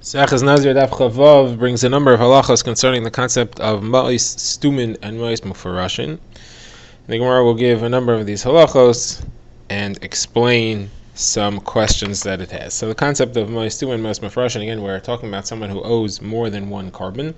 Sachas Nazir Daf brings a number of halachos concerning the concept of ma'is stumin and ma'is mufarashin. The Gemara will give a number of these halachos and explain some questions that it has. So the concept of ma'is stumin and ma'is mufarashin, again, we're talking about someone who owes more than one carbon,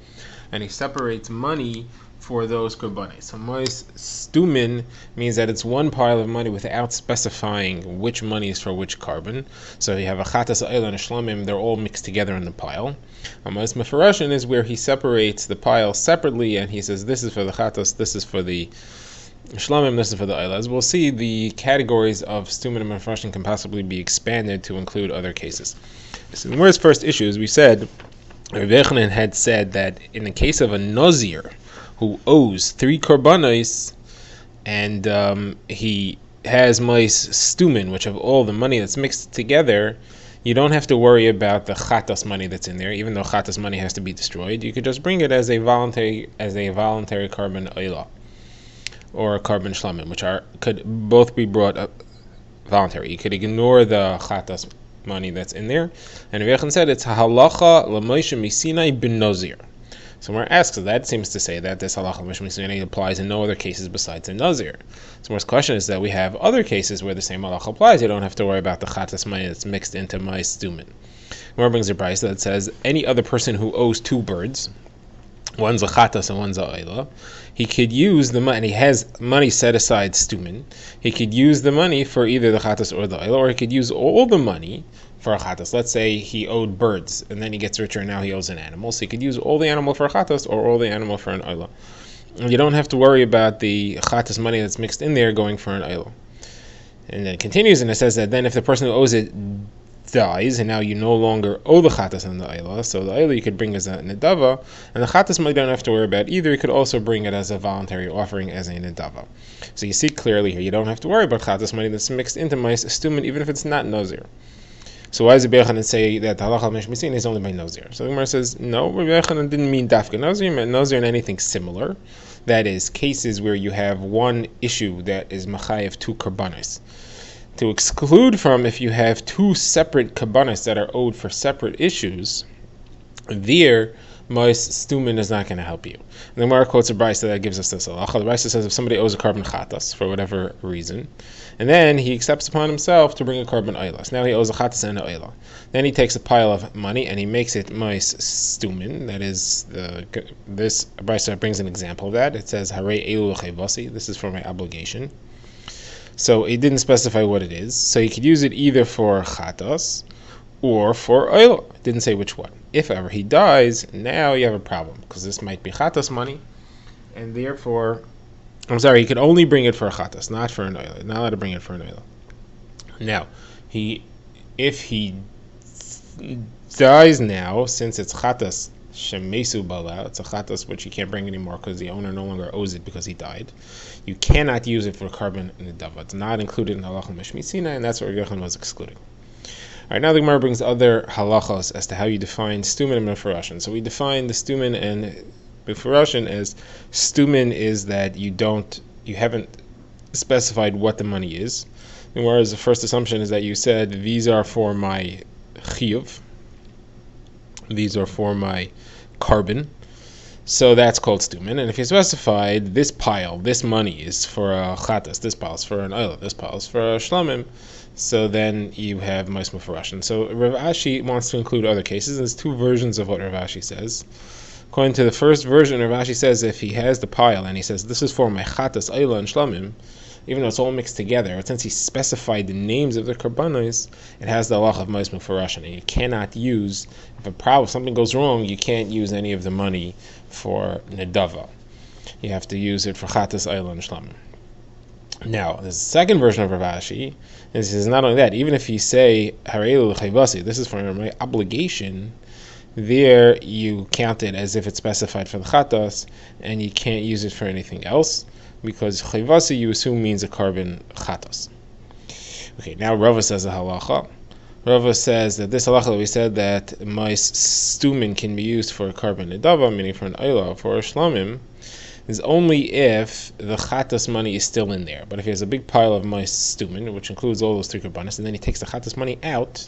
and he separates money for those korbanos. So ma'is stumin means that it's one pile of money without specifying which money is for which carbon. So you have a chatas, ayla, and a shlamim, they're all mixed together in the pile. Ma'is mefarashin is where he separates the pile separately and he says this is for the chatas, this is for the shlamim, this is for the ayla. As we'll see, the categories of stumin and mefarashin can possibly be expanded to include other cases. So the word's first issue, as we said, Rabbi Yochanan had said that in the case of a Nazir who owes 3 korbanos and he has ma'is stumin, which have all the money that's mixed together, you don't have to worry about the chatas money that's in there. Even though chatas money has to be destroyed, you could just bring it as a voluntary carbon ayla or a carbon shlamim, which could both be brought up voluntary. You could ignore the chatas money that's in there. And Rabbi Yochanan said it's halacha l'Moshe misinai ben Nazir. So we're asked, so that seems to say that this halacha l'Moshe misinai applies in no other cases besides a Nazir. So our question is that we have other cases where the same halacha applies. You don't have to worry about the chatas money that's mixed into ma'is stumin. Gemara brings a price that says any other person who owes 2 birds, one's a chatas and one's a ayla, he could use the money, he has money set aside stumin, he could use the money for either the chatas or the ayla, or he could use all the money for a chatas. Let's say he owed birds and then he gets richer and now he owes an animal, so he could use all the animal for a chatas or all the animal for an ayla. And you don't have to worry about the chatas money that's mixed in there going for an ayla. And then it continues and it says that then if the person who owes it dies, and now you no longer owe the chatas and the ayla, so the ayla you could bring as a nedava, and the chatas money you don't have to worry about either. You could also bring it as a voluntary offering as a nedava. So you see clearly here, you don't have to worry about chatas money that's mixed into ma'is stumin, even if it's not nazir. So why does Rabbi Yochanan say that the halacha l'Moshe misinai is only by nazir? So the Gemara says no, Rabbi Yochanan didn't mean dafka nazir, meant nazir and anything similar. That is, cases where you have one issue that is machayev 2 korbanos. To exclude from if you have 2 separate kabbanas that are owed for separate issues, there ma'is stumin is not going to help you. And the Gemara quotes a brisa that gives us this halacha. The brisa says if somebody owes a carbon chatas for whatever reason, and then he accepts upon himself to bring a carbon ayla. Now he owes a chatas and an ayla. Then he takes a pile of money and he makes it ma'is stumin. That is, this brisa brings an example of that. It says harei elu l'chayvasi. This is for my obligation. So it didn't specify what it is. So you could use it either for chatas or for ayla. It didn't say which one. If ever he dies, now you have a problem because this might be chatas money, and therefore, you could only bring it for a chatas, not for an ayla. Not allowed to bring it for an ayla. Now, if he dies now, since it's chatas shemesu bala, it's a chatas which you can't bring anymore because the owner no longer owes it because he died. You cannot use it for carbon nedava. It's not included in halacha l'Moshe misinai, and that's what Rabbi Yochanan was excluding. All right, now the Gemara brings other halachos as to how you define stumin and mefarashin. So we define the stumin and mefarashin as stumin is that you haven't specified what the money is, and whereas the first assumption is that you said these are for my chiyuv, these are for my carbon. So that's called stumin. And if you specified this pile, this money is for a chatas, this pile is for an ayla, this pile is for a shlamim, so then you have ma'is mufarashin. So Rav Ashi wants to include other cases. There's 2 versions of what Rav Ashi says. According to the first version, Rav Ashi says if he has the pile and he says this is for my chatas, ayla, and shlamim, even though it's all mixed together, since he specified the names of the korbanos, it has the halacha of ma'is mufarashin. And you cannot use, if something goes wrong, you can't use any of the money for nedava. You have to use it for chatas, ayla, and shlamim. Now, the second version of Rav Ashi is not only that, even if you say harei elu l'chayvasi, this is for my obligation, there you count it as if it's specified for the chatas, and you can't use it for anything else, because chayvasi you assume means a carbon chatas. Okay, now Rava says a halacha. Rava says that this halacha that we said that ma'is stumin can be used for a carbon nedava, meaning for an ayla, for a shlamim, is only if the chatas money is still in there. But if he has a big pile of ma'is stumin, which includes all those 3 korbanos, and then he takes the chatas money out,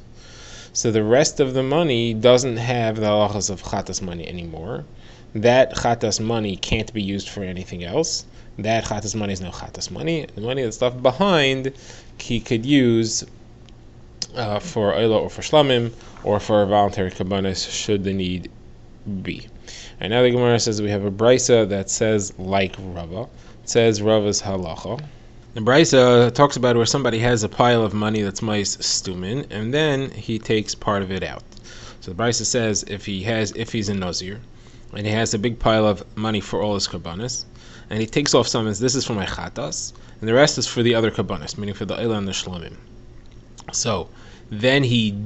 So the rest of the money doesn't have the halachas of chatas money anymore. That chatas money can't be used for anything else. That chatas money is no chatas money. The money that's left behind, he could use for oila or for shlamim or for voluntary kabbanis should the need be. And now the Gemara says we have a brisa that says like Rava. It says Rava's halacha. The brisa talks about where somebody has a pile of money that's mais stumin, and then he takes part of it out. So the brisa says if he's a Nazir, and he has a big pile of money for all his kabbanis, and he takes off some, and this is for my chatas, and the rest is for the other kabbanis, meaning for the oila and the shlamim. So then he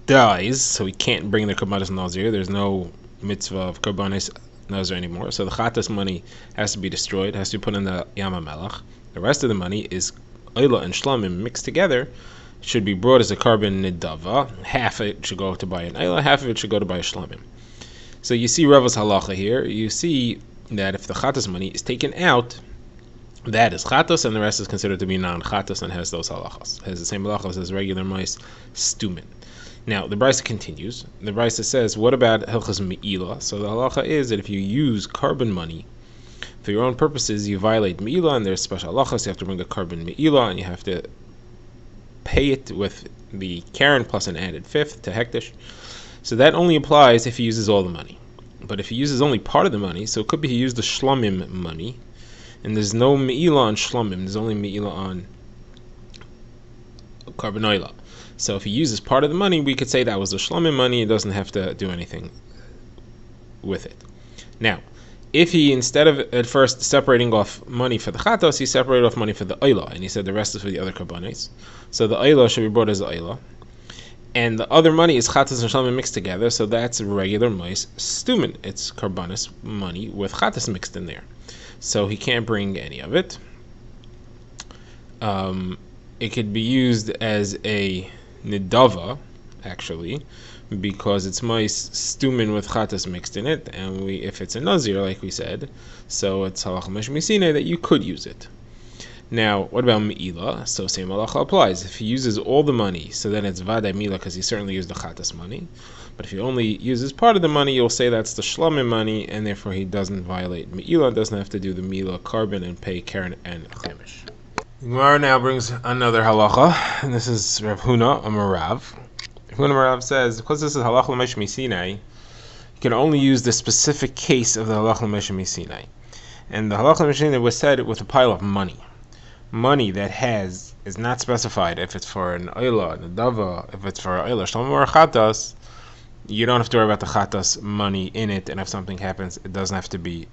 dies, so he can't bring the kabbanis Nazir. There's no mitzvah of kabbanis Nazir anymore. So the chatas money has to be destroyed, has to be put in the Yam HaMelech. The rest of the money is oila and shlamim mixed together, should be brought as a carbon nidava. Half of it should go to buy an oila, half of it should go to buy a shlamim. So you see Rava's halacha here. You see that if the chatas money is taken out, that is chatas, and the rest is considered to be non-chatas and has those halachas. Has the same halachas as regular mice stumin. Now, the brisa continues. The brisa says, what about hilchas me'ila? So the halacha is that if you use carbon money for your own purposes, you violate me'ila, and there's special halachas. You have to bring the carbon me'ila, and you have to pay it with the karen plus an added fifth to hektish. So that only applies if he uses all the money. But if he uses only part of the money, so it could be he used the shlamim money, and there's no me'ila on shlamim, there's only me'ila on carbon oila. So if he uses part of the money, we could say that was the shlamim money. It doesn't have to do anything with it. Now, if he, instead of at first separating off money for the chatos, he separated off money for the oila, and he said the rest is for the other karbanis. So the oila should be brought as the oila. And the other money is chatas and shlamim mixed together, so that's regular mice stumin. It's karbanis money with chatas mixed in there. So he can't bring any of it. It could be used as a nidava, actually, because it's mice stumin with chatas mixed in it, and if it's a nazir, like we said, so it's halacha mishmisine that you could use it. Now, what about me'ila? So same halacha applies. If he uses all the money, so then it's vaday me'ila because he certainly used the chatas money. But if he only uses part of the money, you'll say that's the shlamim money, and therefore he doesn't violate me'ila, doesn't have to do the me'ila carbon and pay karen and chemish. Gemara now brings another halacha, and this is Rav Huna Amarav. Rav Huna Amarav says, because this is halacha l'mesh misinai, you can only use the specific case of the halacha l'mesh misinai. And the halacha l'mesh misinai was said with a pile of money. Money that is not specified if it's for an oila, an adava, if it's for an oila, shlamim or chatas, you don't have to worry about the chatas money in it, and if something happens, it doesn't have to be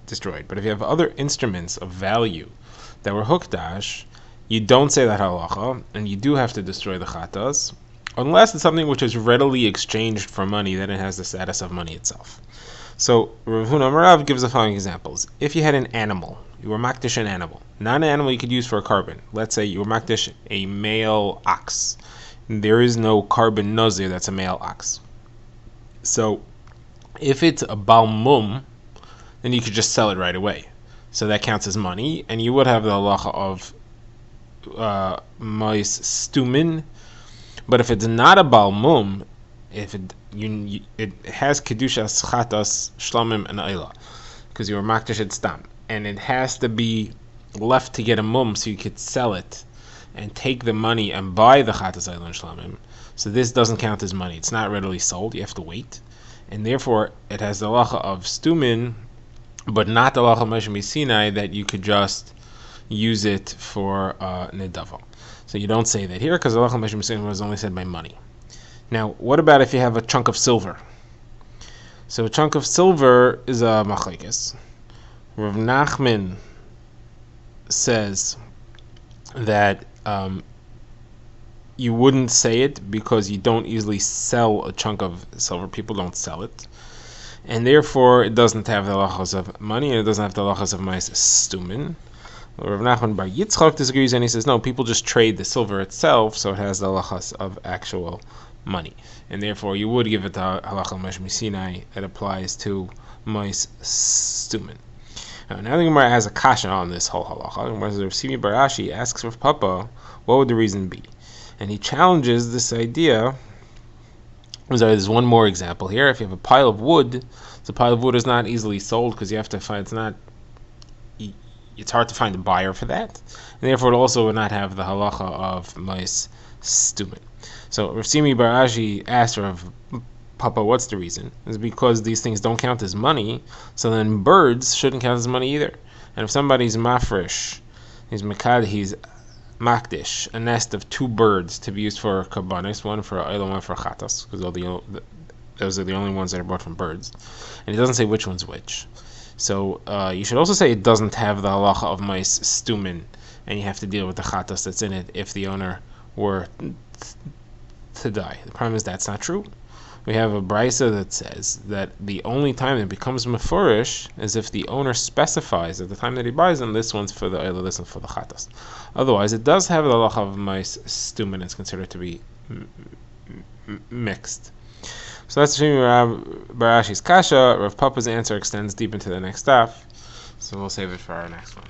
destroyed. But if you have other instruments of value that were hukdash, you don't say that halacha, and you do have to destroy the chatas, unless it's something which is readily exchanged for money, then it has the status of money itself. So Rav Huna Amarav gives the following examples. If you had an animal, you were makdish an animal, not an animal you could use for a carbon. Let's say you were makdish a male ox. There is no carbon nazir that's a male ox. So if it's a balmum, then you could just sell it right away. So that counts as money, and you would have the halacha of mais stumin. But if it's not a balmum, if it has kedushas chatas shlamim and oila, because you were makdish it stam, and it has to be left to get a mum so you could sell it and take the money and buy the chatas oila and shlamim. So this doesn't count as money. It's not readily sold. You have to wait, and therefore it has the halacha of stumin, but not the halacha meshmi sinai that you could just use it for nidava. So you don't say that here because the halacha meshmi sinai was only said by money. Now, what about if you have a chunk of silver? So a chunk of silver is a machlekes. Rav Nachman says that you wouldn't say it because you don't easily sell a chunk of silver. People don't sell it. And therefore, it doesn't have the halachas of money, and it doesn't have the halachas of mais stumin. Rav Nachman Bar Yitzchak disagrees, and he says, no, people just trade the silver itself, so it has the halachas of actual money. And therefore, you would give it the halacha meshmi sinai that applies to mais stumin. Now the Gemara has a kasha on this whole halacha. The Gemara says, Rav Simi Barashi asks Rav Papa, what would the reason be? And he challenges this idea. There's one more example here. If you have a pile of wood, the pile of wood is not easily sold because you have to find it's hard to find a buyer for that, and therefore it also would not have the halacha of mais stumin. So Rav Simi bar Ashi asked Rav Papa, what's the reason? It's because these things don't count as money, so then birds shouldn't count as money either. And if somebody's mafresh, he's makdish, a nest of 2 birds to be used for karbanis, one for oil and one for chatas, because those are the only ones that are brought from birds, and it doesn't say which one's which. So you should also say it doesn't have the halacha of mais stumin, and you have to deal with the chatas that's in it if the owner were to die. The problem is that's not true. We have a brisa that says that the only time it becomes mefurish is if the owner specifies at the time that he buys them, this one's for the oil, this one's for the chatas. Otherwise, it does have the halacha of mais stumin. It's considered to be mixed. So that's Rav Barashi's kasha. Rav Papa's answer extends deep into the next daf, so we'll save it for our next one.